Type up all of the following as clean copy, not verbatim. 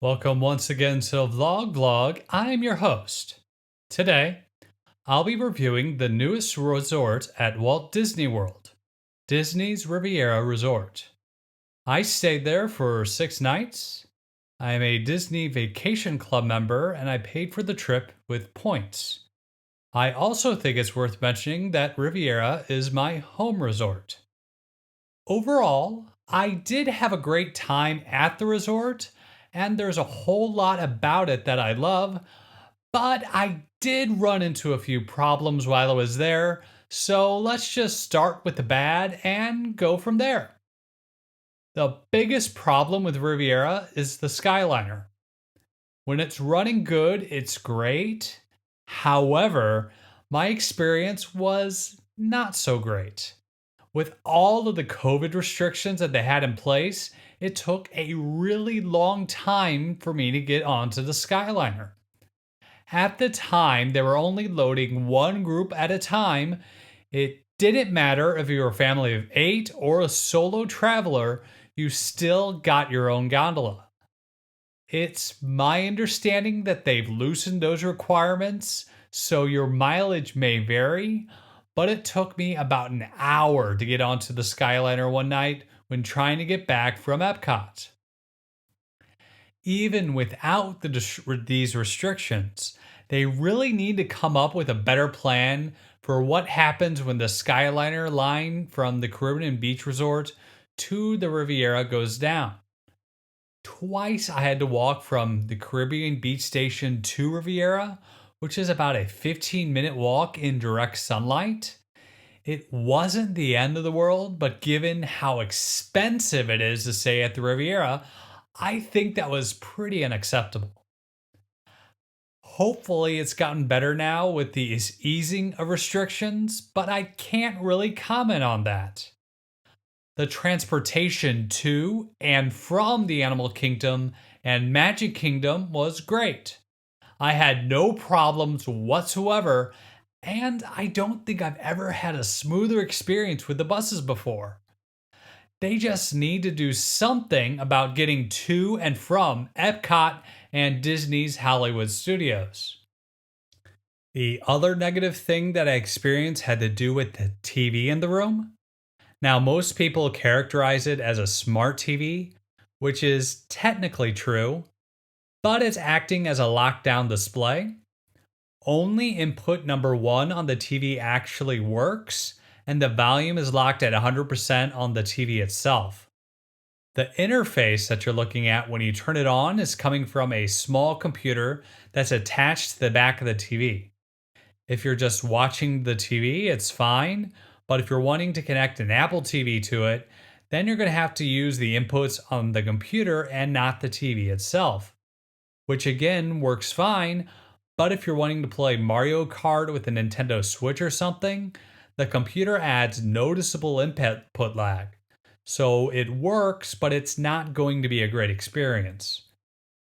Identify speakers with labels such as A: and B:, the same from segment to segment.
A: Welcome once again to Vlog. I'm your host. Today, I'll be reviewing the newest resort at Walt Disney World, Disney's Riviera Resort. I stayed there for 6 nights. I'm a Disney Vacation Club member and I paid for the trip with points. I also think it's worth mentioning that Riviera is my home resort. Overall, I did have a great time at the resort, and there's a whole lot about it that I love, but I did run into a few problems while I was there, so let's just start with the bad and go from there. The biggest problem with Riviera is the Skyliner. When it's running good, it's great. However, my experience was not so great. With all of the COVID restrictions that they had in place, it took a really long time for me to get onto the Skyliner. At the time, they were only loading one group at a time. It didn't matter if you were a family of 8 or a solo traveler, you still got your own gondola. It's my understanding that they've loosened those requirements, so your mileage may vary, but it took me about an hour to get onto the Skyliner one night when trying to get back from Epcot. Even without these restrictions, they really need to come up with a better plan for what happens when the Skyliner line from the Caribbean Beach Resort to the Riviera goes down. Twice I had to walk from the Caribbean Beach Station to Riviera, which is about a 15-minute walk in direct sunlight. It wasn't the end of the world, but given how expensive it is to stay at the Riviera, I think that was pretty unacceptable. Hopefully, it's gotten better now with the easing of restrictions, but I can't really comment on that. The transportation to and from the Animal Kingdom and Magic Kingdom was great. I had no problems whatsoever, and I don't think I've ever had a smoother experience with the buses before. They just need to do something about getting to and from Epcot and Disney's Hollywood Studios. The other negative thing that I experienced had to do with the TV in the room. Now, most people characterize it as a smart TV, which is technically true, but it's acting as a lockdown display. Only input number 1 on the TV actually works, and the volume is locked at 100% on the TV itself. The interface that you're looking at when you turn it on is coming from a small computer that's attached to the back of the TV. If you're just watching the TV, it's fine, but if you're wanting to connect an Apple TV to it, then you're going to have to use the inputs on the computer and not the TV itself, which again works fine. But if you're wanting to play Mario Kart with a Nintendo Switch or something, the computer adds noticeable input lag. So it works, but it's not going to be a great experience.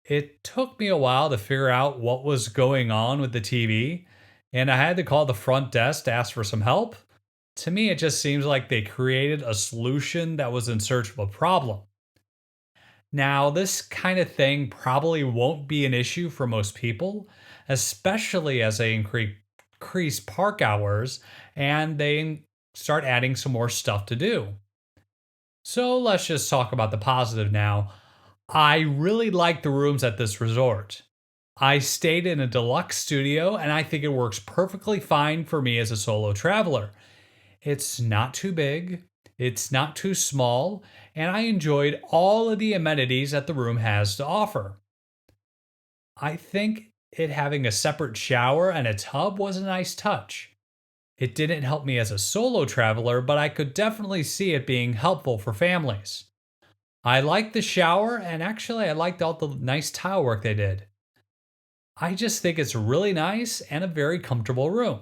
A: It took me a while to figure out what was going on with the TV, and I had to call the front desk to ask for some help. To me, it just seems like they created a solution that was in search of a problem. Now, this kind of thing probably won't be an issue for most people, especially as they increase park hours and they start adding some more stuff to do. So let's just talk about the positive now. I really like the rooms at this resort. I stayed in a deluxe studio and I think it works perfectly fine for me as a solo traveler. It's not too big, it's not too small, and I enjoyed all of the amenities that the room has to offer. I think it having a separate shower and a tub was a nice touch. It didn't help me as a solo traveler, but I could definitely see it being helpful for families. I liked the shower, and actually, I liked all the nice tile work they did. I just think it's really nice and a very comfortable room.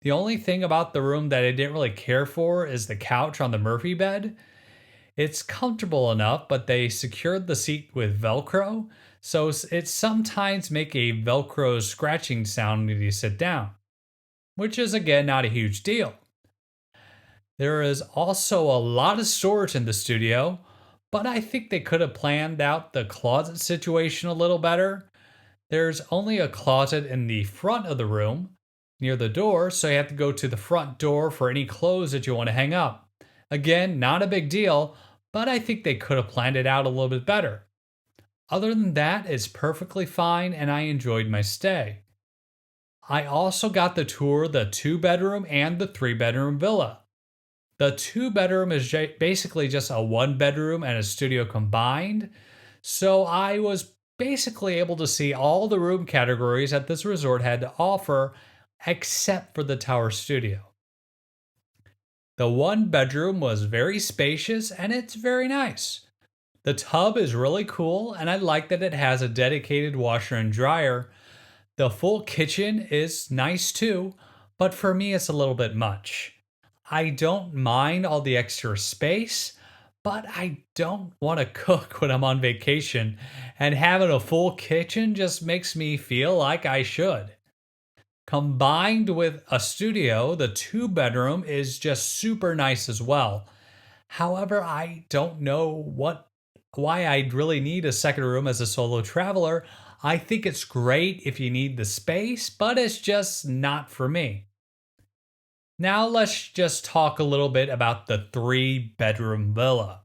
A: The only thing about the room that I didn't really care for is the couch on the Murphy bed. It's comfortable enough, but they secured the seat with Velcro, so it sometimes make a Velcro scratching sound when you sit down, which is again not a huge deal. There is also a lot of storage in the studio, but I think they could have planned out the closet situation a little better. There's only a closet in the front of the room near the door, so you have to go to the front door for any clothes that you want to hang up. Again, not a big deal, but I think they could have planned it out a little bit better. Other than that, it's perfectly fine and I enjoyed my stay. I also got to tour the 2 bedroom and the 3 bedroom villa. The 2 bedroom is basically just a 1 bedroom and a studio combined, so I was basically able to see all the room categories that this resort had to offer except for the tower studio. The 1 bedroom was very spacious and it's very nice. The tub is really cool and I like that it has a dedicated washer and dryer. The full kitchen is nice too, but for me it's a little bit much. I don't mind all the extra space, but I don't want to cook when I'm on vacation, and having a full kitchen just makes me feel like I should. Combined with a studio, the 2 bedroom is just super nice as well. However, I don't know why I'd really need a second room as a solo traveler. I think it's great if you need the space, but it's just not for me. Now let's just talk a little bit about the 3 bedroom villa.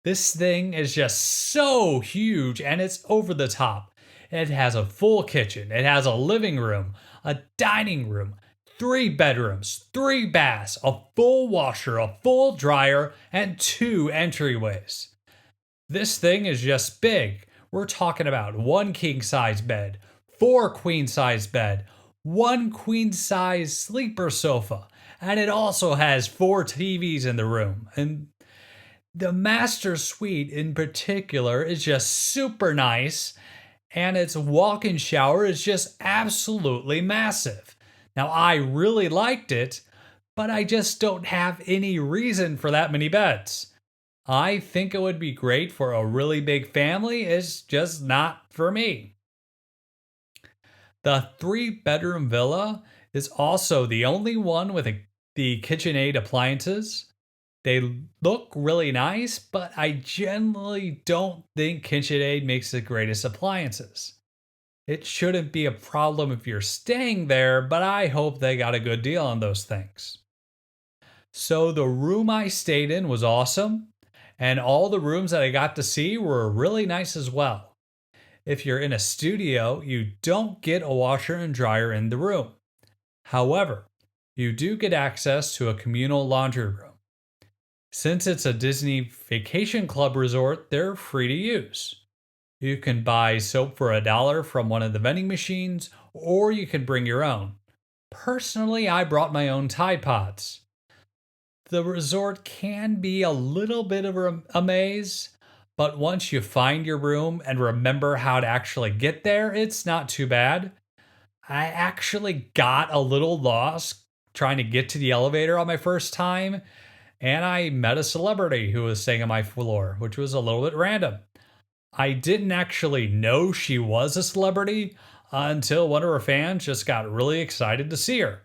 A: This thing is just so huge and it's over the top. It has a full kitchen, it has a living room, a dining room, 3 bedrooms, 3 baths, a full washer, a full dryer, and 2 entryways. This thing is just big. We're talking about 1 king-size bed, 4 queen-size bed, 1 queen-size sleeper sofa, and it also has 4 TVs in the room. And the master suite in particular is just super nice, and its walk-in shower is just absolutely massive. Now, I really liked it, but I just don't have any reason for that many beds. I think it would be great for a really big family, it's just not for me. The 3 bedroom villa is also the only one with the KitchenAid appliances. They look really nice, but I generally don't think KitchenAid makes the greatest appliances. It shouldn't be a problem if you're staying there, but I hope they got a good deal on those things. So the room I stayed in was awesome, and all the rooms that I got to see were really nice as well. If you're in a studio, you don't get a washer and dryer in the room. However, you do get access to a communal laundry room. Since it's a Disney Vacation Club resort, they're free to use. You can buy soap for $1 from one of the vending machines, or you can bring your own. Personally, I brought my own Tide Pods. The resort can be a little bit of a maze, but once you find your room and remember how to actually get there, it's not too bad. I actually got a little lost trying to get to the elevator on my first time, and I met a celebrity who was staying on my floor, which was a little bit random. I didn't actually know she was a celebrity until one of her fans just got really excited to see her.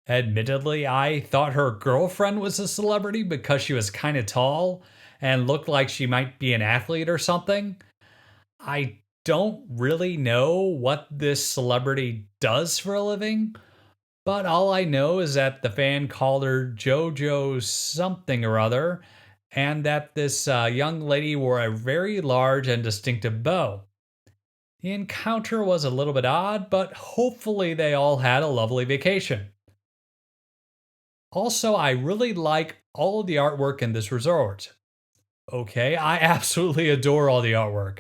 A: Admittedly, I thought her girlfriend was a celebrity because she was kind of tall and looked like she might be an athlete or something. I don't really know what this celebrity does for a living, but all I know is that the fan called her JoJo something or other, and that this young lady wore a very large and distinctive bow. The encounter was a little bit odd, but hopefully they all had a lovely vacation. Also, I really like all of the artwork in this resort. Okay, I absolutely adore all the artwork.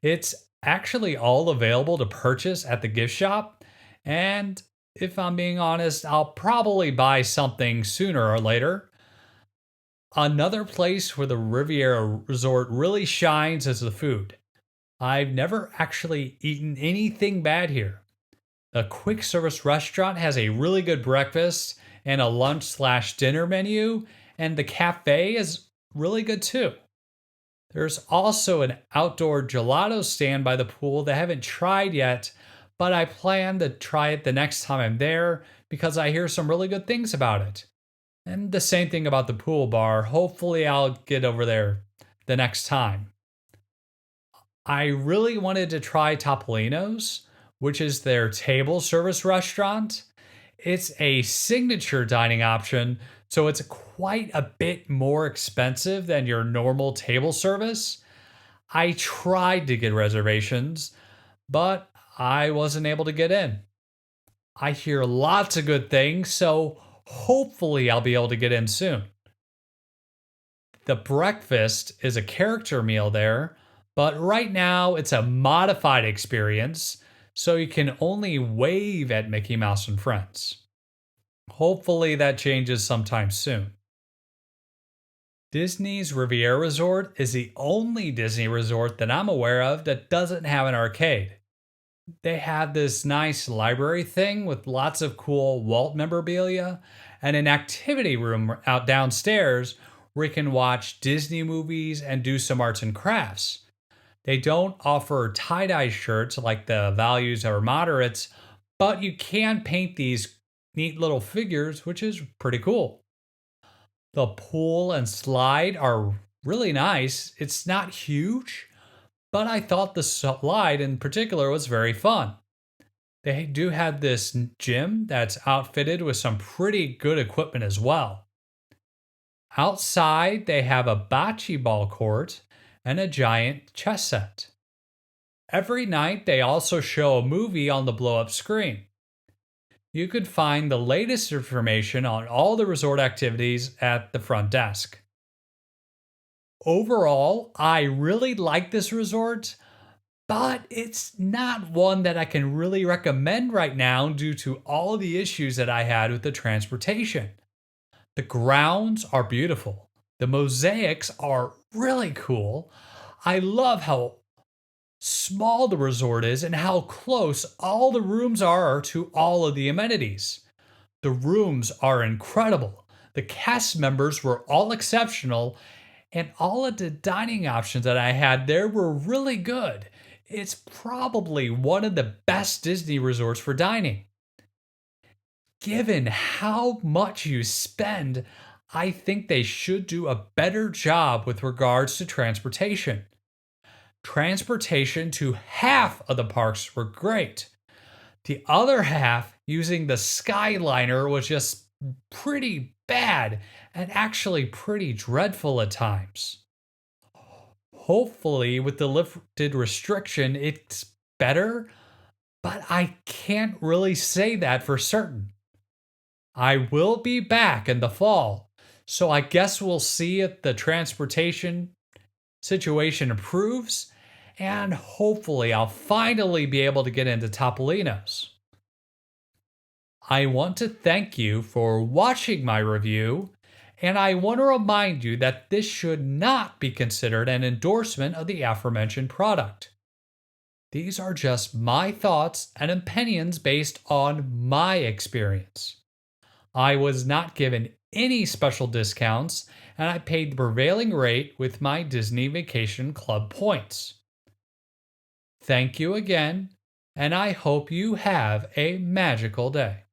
A: It's actually all available to purchase at the gift shop, and if I'm being honest, I'll probably buy something sooner or later. Another place where the Riviera Resort really shines is the food. I've never actually eaten anything bad here. The quick service restaurant has a really good breakfast and a lunch/dinner menu, and the cafe is really good too. There's also an outdoor gelato stand by the pool that I haven't tried yet, but I plan to try it the next time I'm there because I hear some really good things about it. And the same thing about the pool bar. Hopefully, I'll get over there the next time. I really wanted to try Topolino's, which is their table service restaurant. It's a signature dining option, so it's quite a bit more expensive than your normal table service. I tried to get reservations, but I wasn't able to get in. I hear lots of good things, so hopefully I'll be able to get in soon. The breakfast is a character meal there, but right now it's a modified experience, so you can only wave at Mickey Mouse and friends. Hopefully that changes sometime soon. Disney's Riviera Resort is the only Disney resort that I'm aware of that doesn't have an arcade. They have this nice library thing with lots of cool Walt memorabilia and an activity room out downstairs where you can watch Disney movies and do some arts and crafts. They don't offer tie dye shirts like the values or moderates, but you can paint these neat little figures, which is pretty cool. The pool and slide are really nice. It's not huge, but I thought the slide in particular was very fun. They do have this gym that's outfitted with some pretty good equipment as well. Outside, they have a bocce ball court and a giant chess set. Every night, they also show a movie on the blow up screen. You could find the latest information on all the resort activities at the front desk. Overall, I really like this resort, but it's not one that I can really recommend right now due to all the issues that I had with the transportation. The grounds are beautiful. The mosaics are really cool. I love how small the resort is and how close all the rooms are to all of the amenities. The rooms are incredible. The cast members were all exceptional, and all of the dining options that I had there were really good. It's probably one of the best Disney resorts for dining. Given how much you spend, I think they should do a better job with regards to transportation. Transportation to half of the parks were great. The other half, using the Skyliner, was just pretty bad and actually pretty dreadful at times. Hopefully, with the lifted restriction, it's better, but I can't really say that for certain. I will be back in the fall, so I guess we'll see if the transportation situation improves, and hopefully I'll finally be able to get into Topolino's. I want to thank you for watching my review, and I want to remind you that this should not be considered an endorsement of the aforementioned product. These are just my thoughts and opinions based on my experience. I was not given any special discounts, and I paid the prevailing rate with my Disney Vacation Club points. Thank you again, and I hope you have a magical day.